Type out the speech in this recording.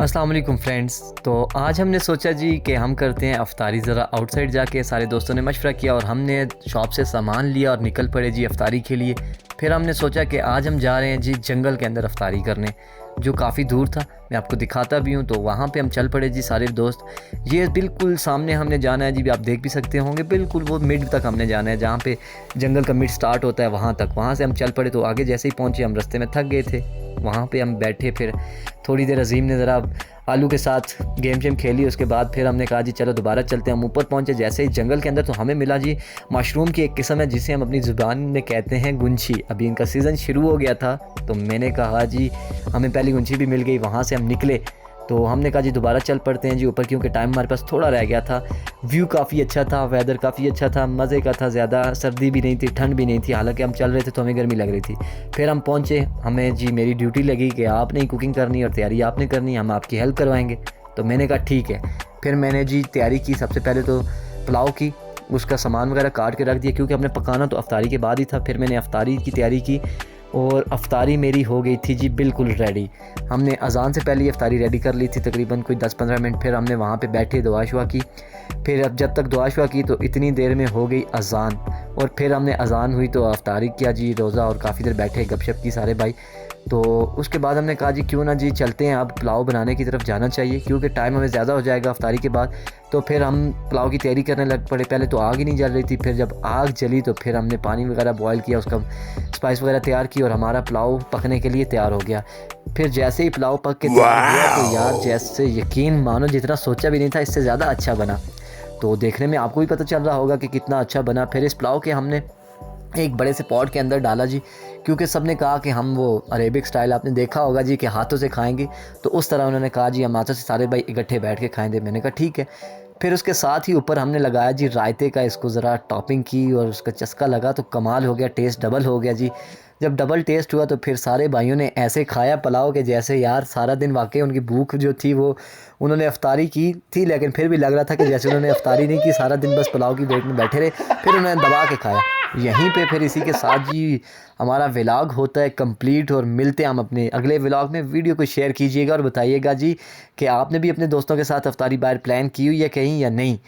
अस्सलाम वालेकुम फ्रेंड्स। तो आज हमने सोचा जी कि हम करते हैं अफ्तारी। ज़रा आउटसाइड जाके सारे दोस्तों ने मशवरा किया और हमने शॉप से सामान लिया और निकल पड़े जी अफ्तारी के लिए। फिर हमने सोचा कि आज हम जा रहे हैं जी जंगल के अंदर अफ्तारी करने, जो काफ़ी दूर था। मैं आपको दिखाता भी हूँ। तो वहाँ पे हम चल पड़े जी सारे दोस्त। ये बिल्कुल सामने हमने जाना है जी, आप देख भी सकते होंगे, बिल्कुल वो मिड तक हमने जाना है, जहाँ पे जंगल का मिड स्टार्ट होता है वहाँ तक। वहाँ से हम चल पड़े। तो आगे जैसे ही पहुँचे हम रास्ते में थक गए थे। वहाँ पे हम बैठे, फिर थोड़ी देर अजीम ने ज़रा आलू के साथ गेम शेम खेली। उसके बाद फिर हमने कहा जी चलो दोबारा चलते हैं। हम ऊपर पहुँचे जैसे ही जंगल के अंदर, तो हमें मिला जी मशरूम की एक किस्म है जिसे हम अपनी ज़ुबान में कहते हैं गुंछी। अभी इनका सीज़न शुरू हो गया था, तो मैंने कहा जी हमें पहली गुंछी भी मिल गई। वहाँ से हम निकले तो हमने कहा जी दोबारा चल पड़ते हैं जी ऊपर, क्योंकि टाइम हमारे पास थोड़ा रह गया था। व्यू काफ़ी अच्छा था, वेदर काफ़ी अच्छा था, मज़े का था। ज़्यादा सर्दी भी नहीं थी, ठंड भी नहीं थी। हालांकि हम चल रहे थे तो हमें गर्मी लग रही थी। फिर हम पहुँचे। हमें जी मेरी ड्यूटी लगी कि आपने ही कुकिंग करनी और तैयारी आपने करनी, हम आपकी हेल्प करवाएंगे। तो मैंने कहा ठीक है। फिर मैंने जी तैयारी की। सबसे पहले तो पुलाव की, उसका सामान वगैरह काट के रख दिया, क्योंकि हमने पकाना तो अफ्तारी के बाद ही था। फिर मैंने अफ्तारी की तैयारी की और अफ्तारी मेरी हो गई थी जी बिल्कुल रेडी। हमने अज़ान से पहले ही अफ्तारी रेडी कर ली थी, तकरीबन कोई 10-15 मिनट। फिर हमने वहाँ पे बैठे, दुआ शुआ की। फिर अब जब तक दुआ शुआ की तो इतनी देर में हो गई अज़ान, और फिर हमने अज़ान हुई तो अफ्तारी किया जी रोज़ा, और काफ़ी देर बैठे गपशप की सारे भाई। तो उसके बाद हमने कहा जी क्यों ना जी चलते हैं, अब पुलाव बनाने की तरफ जाना चाहिए, क्योंकि टाइम हमें ज़्यादा हो जाएगा अफ्तारी के बाद। तो फिर हम पुलाव की तैयारी करने लग पड़े। पहले तो आग ही नहीं जल रही थी, फिर जब आग जली तो फिर हमने पानी वगैरह बॉयल किया, उसका स्पाइस वगैरह तैयार की, और हमारा पुलाव पकने के लिए तैयार हो गया। फिर जैसे ही पुलाव पक के तैयार हुआ तो यार जैसे यकीन मानो जितना सोचा भी नहीं था इससे ज़्यादा अच्छा बना। तो देखने में आपको भी पता चल रहा होगा कि कितना अच्छा बना। फिर इस पुलाव के हमने एक बड़े से पॉट के अंदर डाला जी, क्योंकि सब ने कहा कि हम वो अरेबिक स्टाइल आपने देखा होगा जी कि हाथों से खाएंगे, तो उस तरह उन्होंने कहा जी हम हाथों से सारे भाई इकट्ठे बैठ के खाएंगे। मैंने कहा ठीक है। फिर उसके साथ ही ऊपर हमने लगाया जी रायते का, इसको ज़रा टॉपिंग की और उसका चस्का लगा तो कमाल हो गया, टेस्ट डबल हो गया जी। जब डबल टेस्ट हुआ तो फिर सारे भाइयों ने ऐसे खाया पुलाव के जैसे यार सारा दिन वाकई उनकी भूख जो थी वो, उन्होंने अफ्तारी की थी लेकिन फिर भी लग रहा था कि जैसे उन्होंने अफ्तारी नहीं की, सारा दिन बस पुलाव की वेट में बैठे रहे। फिर उन्होंने दबा के खाया यहीं पे। फिर इसी के साथ जी हमारा व्लॉग होता है कंप्लीट, और मिलते हैं हम अपने अगले व्लॉग में। वीडियो को शेयर कीजिएगा और बताइएगा जी कि आपने भी अपने दोस्तों के साथ अफ्तारी बाहर प्लान की हुई है कहीं या नहीं।